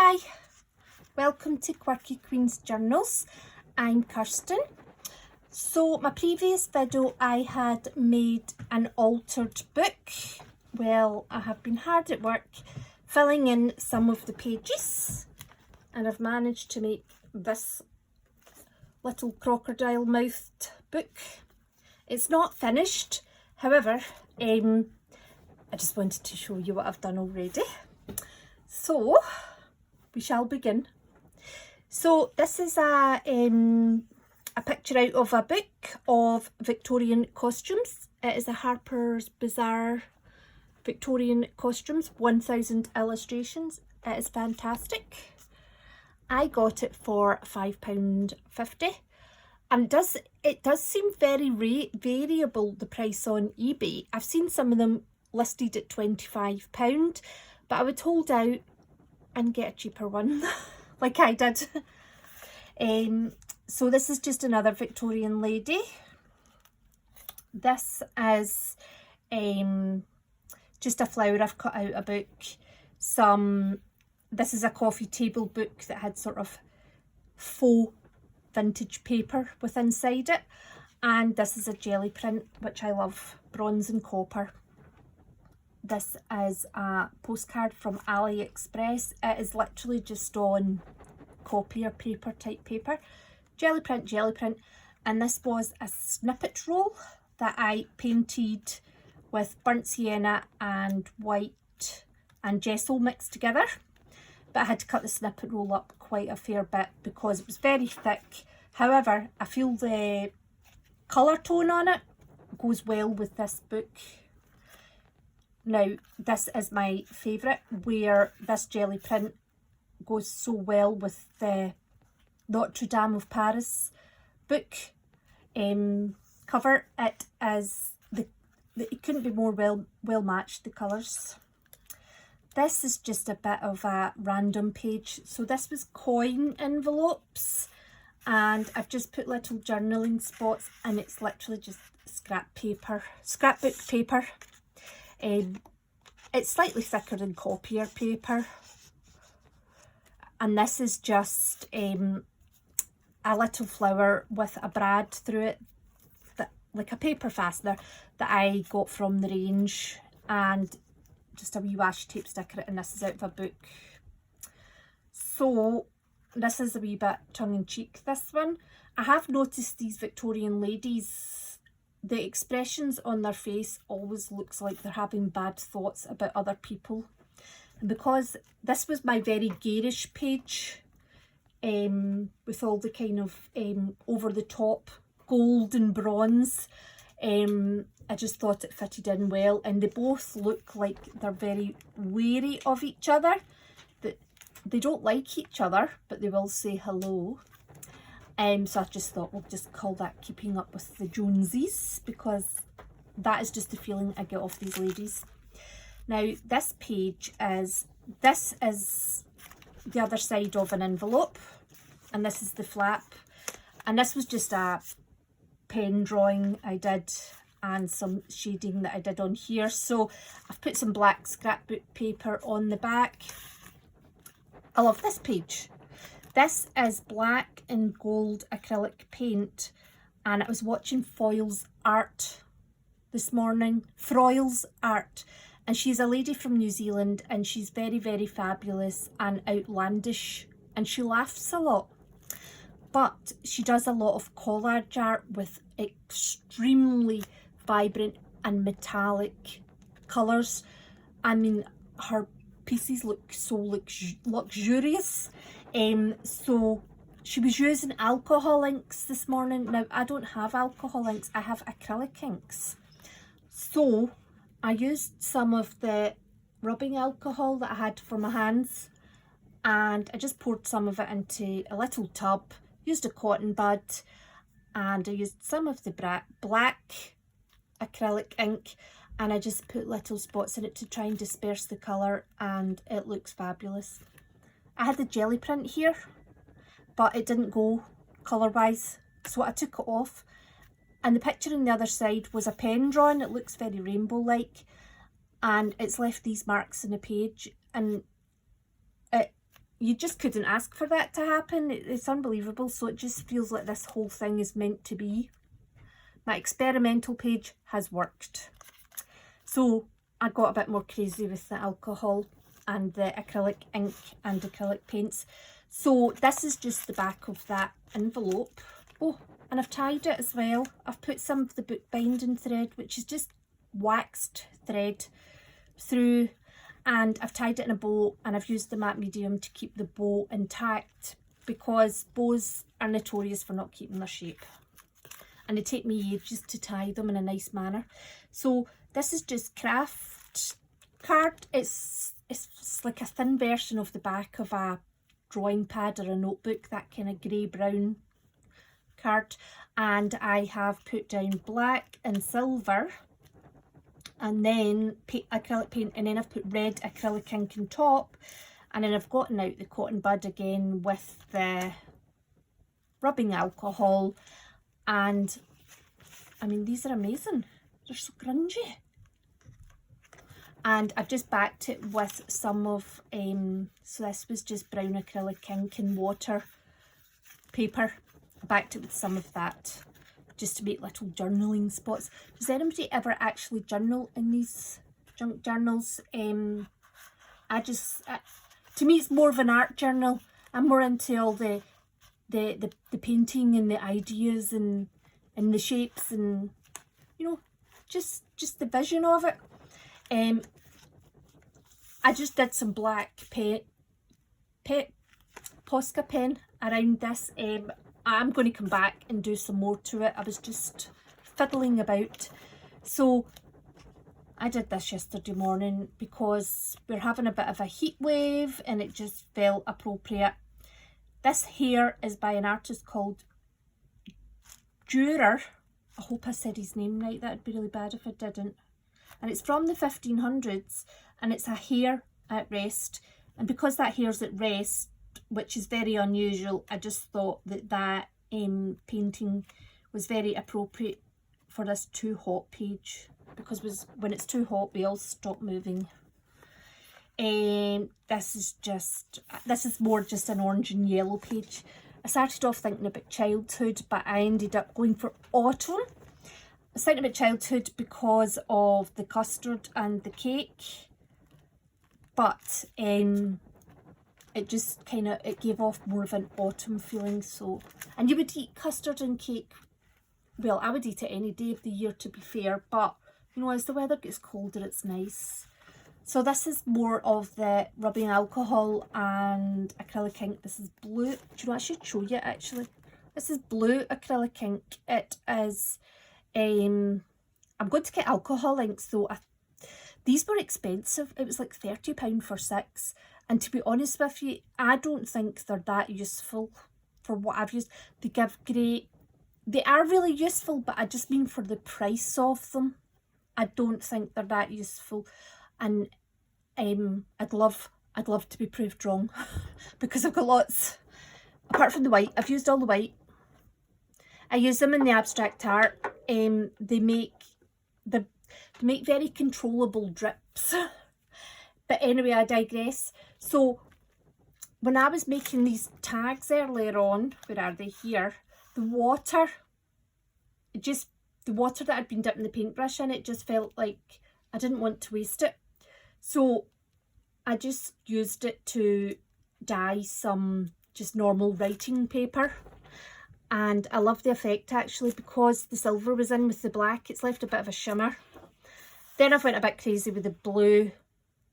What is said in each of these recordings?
Hi, welcome to Quirky Queen's Journals. I'm Kirsten. So my previous video I had made an altered book. Well, I have been hard at work filling in some of the pages and I've managed to make this little crocodile mouthed book. It's not finished, however, I just wanted to show you what I've done already. So we shall begin. So this is a picture out of a book of Victorian costumes. It is a Harper's Bazaar Victorian costumes, 1000 illustrations. It is fantastic. I got it for £5.50, and it does seem very variable, the price on eBay. I've seen some of them listed at £25, but I would hold out and get a cheaper one like I did. So this is just another Victorian lady. This is just a flower I've cut out a book. This is a coffee table book that had sort of faux vintage paper with inside it, and this is a jelly print which I love, bronze and copper. This is a postcard from AliExpress. It is literally just on copier paper type paper. Jelly print, and this was a snippet roll that I painted with burnt sienna and white and gesso mixed together. But I had to cut the snippet roll up quite a fair bit because it was very thick. However, I feel the colour tone on it goes well with this book. Now, this is my favourite, where this jelly print goes so well with the Notre Dame of Paris book cover. It is it couldn't be more well matched, the colours. This is just a bit of a random page. So this was coin envelopes, and I've just put little journaling spots, and it's literally just scrapbook paper. It's slightly thicker than copier paper, and this is just a little flower with a brad through it, like a paper fastener that I got from the range, and just a wee washi tape sticker, and this is out of a book. So this is a wee bit tongue-in-cheek, this one. I have noticed these Victorian ladies, the expressions on their face always looks like they're having bad thoughts about other people. And because this was my very garish page, with all the kind of over the top gold and bronze, I just thought it fitted in well, and they both look like they're very wary of each other. That they don't like each other, but they will say hello. So I just thought we'll just call that keeping up with the Jonesies, because that is just the feeling I get off these ladies. Now this page is the other side of an envelope, and this is the flap, and this was just a pen drawing I did and some shading that I did on here. So I've put some black scrapbook paper on the back. I love this page. This is black and gold acrylic paint, and I was watching Foyle's art this morning. Froyle's art, and she's a lady from New Zealand, and she's very fabulous and outlandish, and she laughs a lot. But she does a lot of collage art with extremely vibrant and metallic colours. I mean, her pieces look so luxurious. So she was using alcohol inks this morning. Now, I don't have alcohol inks, I have acrylic inks. So I used some of the rubbing alcohol that I had for my hands, and I just poured some of it into a little tub, used a cotton bud, and I used some of the black acrylic ink, and I just put little spots in it to try and disperse the colour, and it looks fabulous. I had the jelly print here, but it didn't go colour wise, so I took it off, and the picture on the other side was a pen drawing. It looks very rainbow like, and it's left these marks in the page, and you just couldn't ask for that to happen. It's unbelievable. So it just feels like this whole thing is meant to be. My experimental page has worked. So I got a bit more crazy with the alcohol and the acrylic ink and acrylic paints. So this is just the back of that envelope. Oh, and I've tied it as well. I've put some of the book binding thread, which is just waxed thread, through, and I've tied it in a bow, and I've used the matte medium to keep the bow intact, because bows are notorious for not keeping their shape, and they take me ages to tie them in a nice manner. So this is just craft card. It's like a thin version of the back of a drawing pad or a notebook, that kind of grey brown card, and I have put down black and silver, and then acrylic paint, and then I've put red acrylic ink on top, and then I've gotten out the cotton bud again with the rubbing alcohol, and I mean, these are amazing. They're so grungy. And I've just backed it with some of, so this was just brown acrylic ink and water paper. I backed it with some of that just to make little journaling spots. Does anybody ever actually journal in these junk journals? To me it's more of an art journal. I'm more into all the painting and the ideas and the shapes, and you know, just the vision of it. I just did some black Posca pen around this. I'm going to come back and do some more to it. I was just fiddling about. So I did this yesterday morning because we're having a bit of a heat wave and it just felt appropriate. This here is by an artist called Dürer. I hope I said his name right. That would be really bad if I didn't. And it's from the 1500s, and it's a hare at rest. And because that hare's at rest, which is very unusual, I just thought that painting was very appropriate for this too hot page, because when it's too hot we all stop moving. This is more just an orange and yellow page. I started off thinking about childhood, but I ended up going for autumn. I was thinking about childhood because of the custard and the cake, but it just it gave off more of an autumn feeling. So, and you would eat custard and cake, well, I would eat it any day of the year, to be fair, but you know, as the weather gets colder, it's nice. So this is more of the rubbing alcohol and acrylic ink. This is blue. Do you know, I should show you actually. This is blue acrylic ink. It is, I'm going to get alcohol inks though. These were expensive. It was like £30 for 6. And to be honest with you, I don't think they're that useful for what I've used. They give great, they are really useful, but I just mean for the price of them. I don't think they're that useful. And I'd love to be proved wrong because I've got lots. Apart from the white, I've used all the white. I use them in the abstract art. They make very controllable drips. But anyway, I digress. So when I was making these tags earlier on, where are they? Here, the water that I'd been dipping the paintbrush in, it just felt like I didn't want to waste it. So I just used it to dye some just normal writing paper. And I love the effect actually, because the silver was in with the black. It's left a bit of a shimmer. Then I went a bit crazy with the blue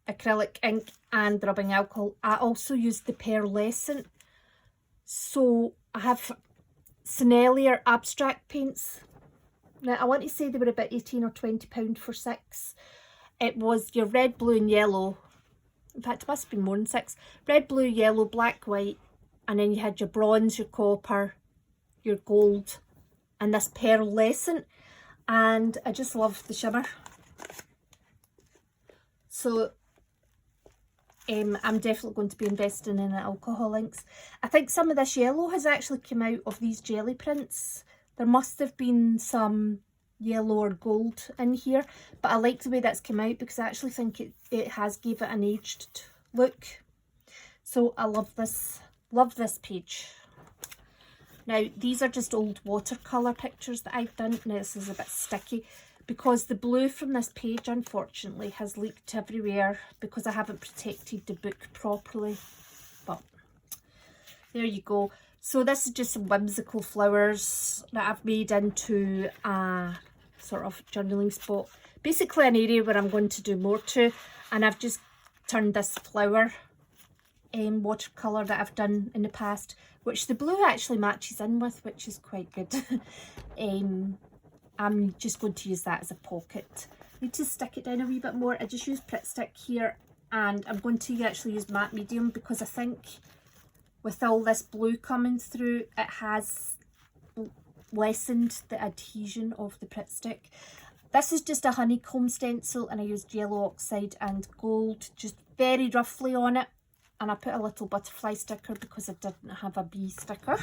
acrylic ink and the rubbing alcohol. I also used the pearlescent. So I have Sennelier abstract paints. Now I want to say they were about £18 or £20 for 6. It was your red, blue and yellow. In fact, it must have been more than 6. Red, blue, yellow, black, white. And then you had your bronze, your copper, your gold, and this pearlescent. And I just love the shimmer. So I'm definitely going to be investing in alcohol inks. I think some of this yellow has actually come out of these jelly prints. There must have been some yellow or gold in here, but I like the way that's come out because I actually think it has gave it an aged look. So I love this page. Now these are just old watercolour pictures that I've done. Now this is a bit sticky because the blue from this page unfortunately has leaked everywhere because I haven't protected the book properly. But there you go. So this is just some whimsical flowers that I've made into a sort of journaling spot. Basically an area where I'm going to do more to, and I've just turned this flower watercolour that I've done in the past, which the blue actually matches in with, which is quite good. I'm just going to use that as a pocket. I need to stick it down a wee bit more. I just use Pritt Stick here, and I'm going to actually use matte medium because I think with all this blue coming through, it has lessened the adhesion of the Pritt Stick. This is just a honeycomb stencil, and I used yellow oxide and gold just very roughly on it, and I put a little butterfly sticker because I didn't have a bee sticker.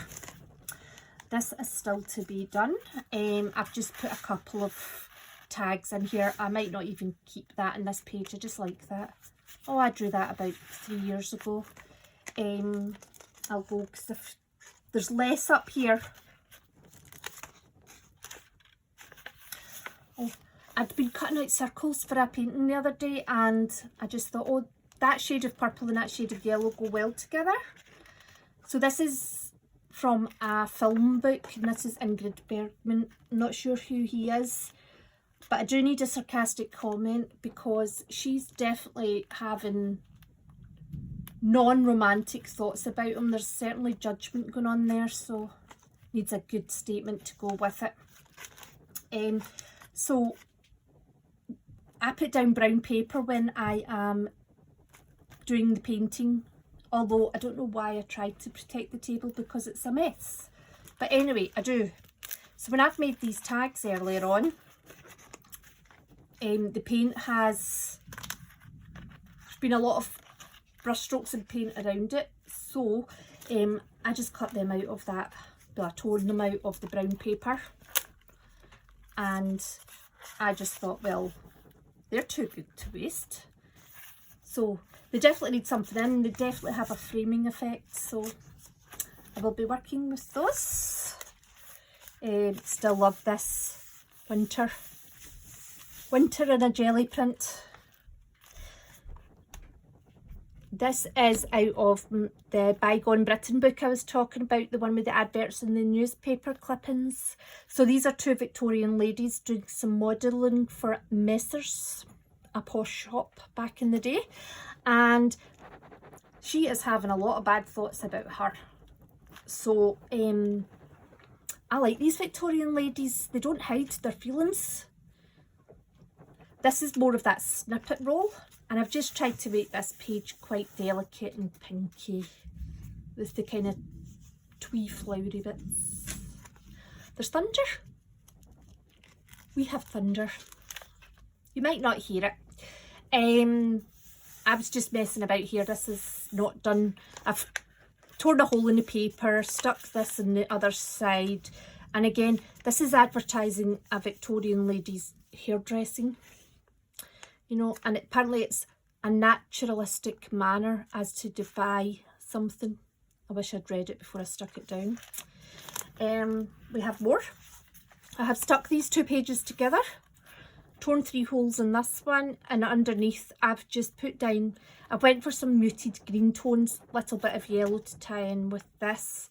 This is still to be done. I've just put a couple of tags in here. I might not even keep that in this page. I just like that. Oh, I drew that about 3 years ago. I'll go because there's less up here. Oh, I'd been cutting out circles for a painting the other day, and I just thought, oh, that shade of purple and that shade of yellow go well together. So this is from a film book, and this is Ingrid Bergman. I'm not sure who he is, but I do need a sarcastic comment because she's definitely having non-romantic thoughts about him. There's certainly judgment going on there, so needs a good statement to go with it. So I put down brown paper when I am doing the painting, although I don't know why I tried to protect the table because it's a mess. But anyway, I do. So when I've made these tags earlier on, the paint has, there's been a lot of brush strokes and paint around it, so I just cut them out of that, well, I torn them out of the brown paper, and I just thought, well, they're too good to waste. So they definitely need something in, they definitely have a framing effect, so I will be working with those. Still love this winter in a jelly print. This is out of the Bygone Britain book I was talking about, the one with the adverts and the newspaper clippings. So these are two Victorian ladies doing some modelling for Messrs, a posh shop back in the day. And she is having a lot of bad thoughts about her. So I like these Victorian ladies. They don't hide their feelings. This is more of that snippet roll. And I've just tried to make this page quite delicate and pinky with the kind of twee flowery bits. There's thunder. We have thunder. You might not hear it. I was just messing about here. This is not done. I've torn a hole in the paper, stuck this on the other side. And again, this is advertising a Victorian lady's hairdressing. You know, and apparently it's a naturalistic manner as to defy something. I wish I'd read it before I stuck it down. We have more. I have stuck these two pages together, torn 3 holes in this one, and underneath I've just put down, I went for some muted green tones, little bit of yellow to tie in with this.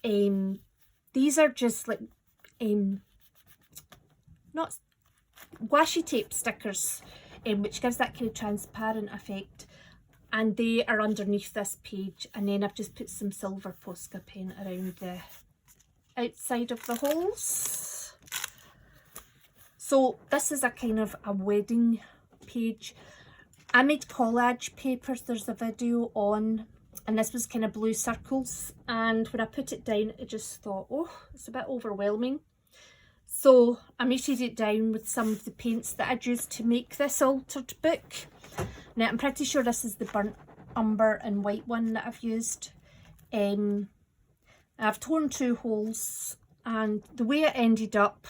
These are just like, not washi tape stickers, which gives that kind of transparent effect, and they are underneath this page, and then I've just put some silver Posca pen around the outside of the holes. So this is a kind of a wedding page. I made collage papers, there's a video on, and this was kind of blue circles, and when I put it down I just thought, oh, it's a bit overwhelming. So I muted it down with some of the paints that I'd used to make this altered book. Now I'm pretty sure this is the burnt umber and white one that I've used. I've torn 2 holes, and the way it ended up,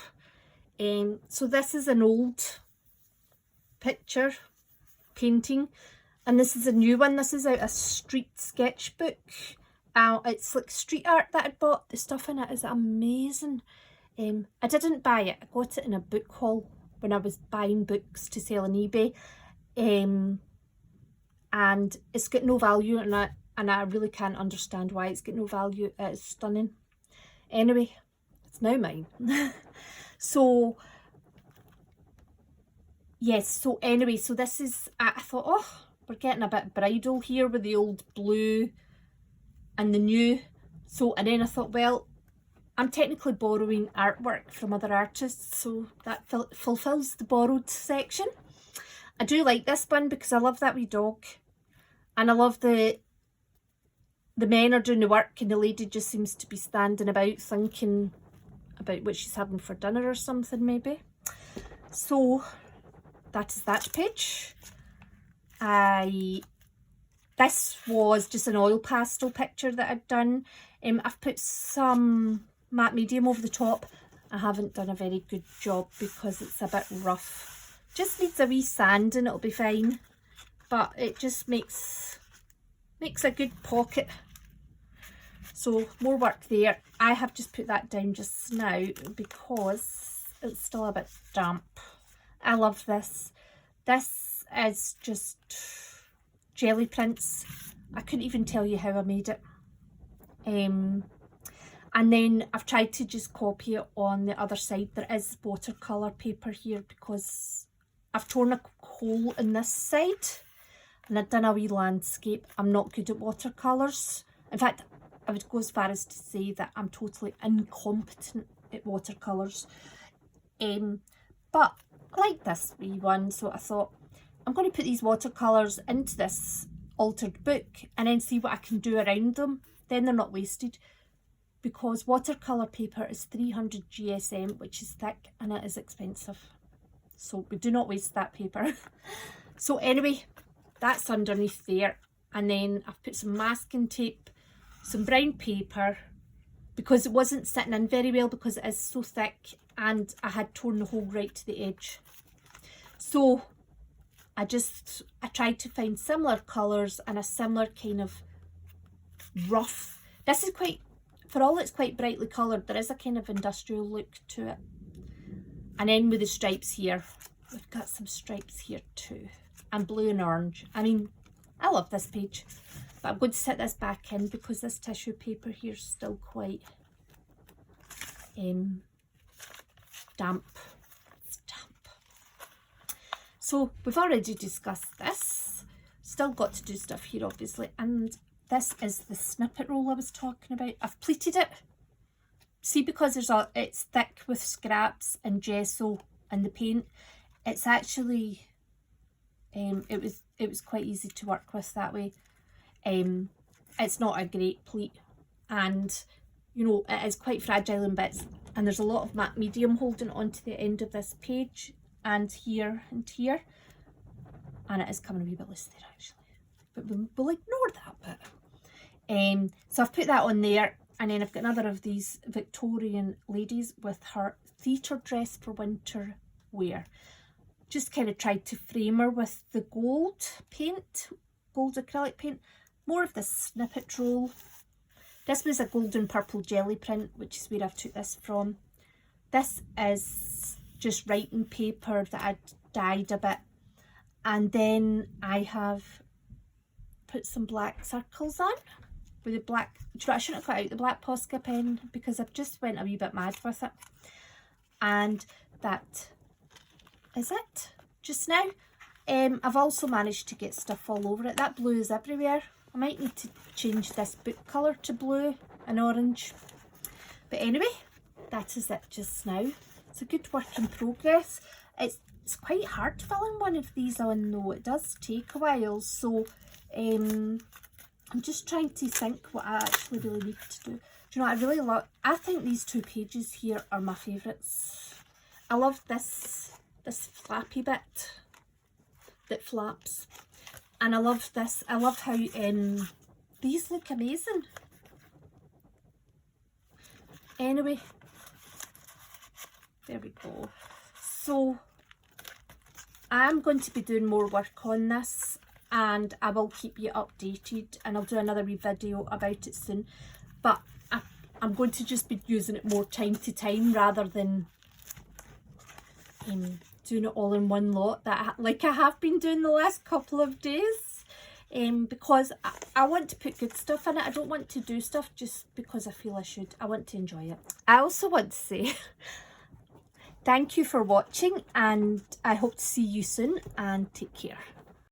so this is an old picture painting, And this is a new one. This is out a street sketchbook. It's like street art that I bought. The stuff in it is amazing. I didn't buy it. I got it in a book haul when I was buying books to sell on eBay. And it's got no value in it, and I really can't understand why it's got no value. It's stunning. Anyway, it's now mine. So yes, so anyway, so this is, I thought, oh, we're getting a bit bridal here with the old blue and the new. So, and then I thought, well, I'm technically borrowing artwork from other artists, so that fulfills the borrowed section. I do like this one because I love that wee dog, and I love the men are doing the work and the lady just seems to be standing about thinking about what she's having for dinner or something maybe. So that is that page. This was just an oil pastel picture that I'd done. I've put some matte medium over the top. I haven't done a very good job because it's a bit rough. Just needs a wee sand and it'll be fine. But it just makes a good pocket. So more work there. I have just put that down just now because it's still a bit damp. I love this. This is just jelly prints. I couldn't even tell you how I made it. And then I've tried to just copy it on the other side. There is watercolour paper here because I've torn a hole in this side and I've done a wee landscape. I'm not good at watercolours. In fact, I would go as far as to say that I'm totally incompetent at watercolours. But I like this wee one, so I thought I'm going to put these watercolours into this altered book and then see what I can do around them. Then they're not wasted, because watercolour paper is 300 GSM, which is thick and it is expensive. So we do not waste that paper. So anyway, that's underneath there. And then I've put some masking tape, some brown paper, because it wasn't sitting in very well because it is so thick and I had torn the hole right to the edge. So I tried to find similar colours and a similar kind of rough. This is quite, for all it's quite brightly coloured, there is a kind of industrial look to it. And then with the stripes here, we've got some stripes here too, and blue and orange. I mean, I love this page, but I'm going to set this back in because this tissue paper here is still quite damp. It's damp. So we've already discussed this. Still got to do stuff here obviously, and this is the snippet roll I was talking about. I've pleated it. See, because it's thick with scraps and gesso and the paint, it's actually it was quite easy to work with that way. It's not a great pleat, and you know, it is quite fragile in bits, and there's a lot of matte medium holding onto the end of this page and here and here, and it is coming a wee bit loose there actually, but we'll ignore that bit. So I've put that on there, and then I've got another of these Victorian ladies with her theatre dress for winter wear. Just kind of tried to frame her with the gold paint, gold acrylic paint. More of this snippet roll. This was a golden purple jelly print, which is where I've took this from. This is just writing paper that I'd dyed a bit. And then I have put some black circles on with the black, do you know, I shouldn't have got out the black Posca pen because I've just went a wee bit mad with it. And that is it just now. I've also managed to get stuff all over it. That blue is everywhere. I might need to change this book colour to blue and orange. But anyway, that is it just now. It's a good work in progress. It's quite hard filling one of these on though. It does take a while. So I'm just trying to think what I actually really need to do. Do you know what I really love? I think these two pages here are my favourites. I love this flappy bit that flaps, and I love this. I love how these look amazing. Anyway, there we go. So I'm going to be doing more work on this. and I will keep you updated, and I'll do another wee video about it soon. But I'm going to just be using it more time to time rather than doing it all in one lot like I have been doing the last couple of days, because I want to put good stuff in it. I don't want to do stuff just because I feel I should. I want to enjoy it. I also want to say thank you for watching, and I hope to see you soon, and take care.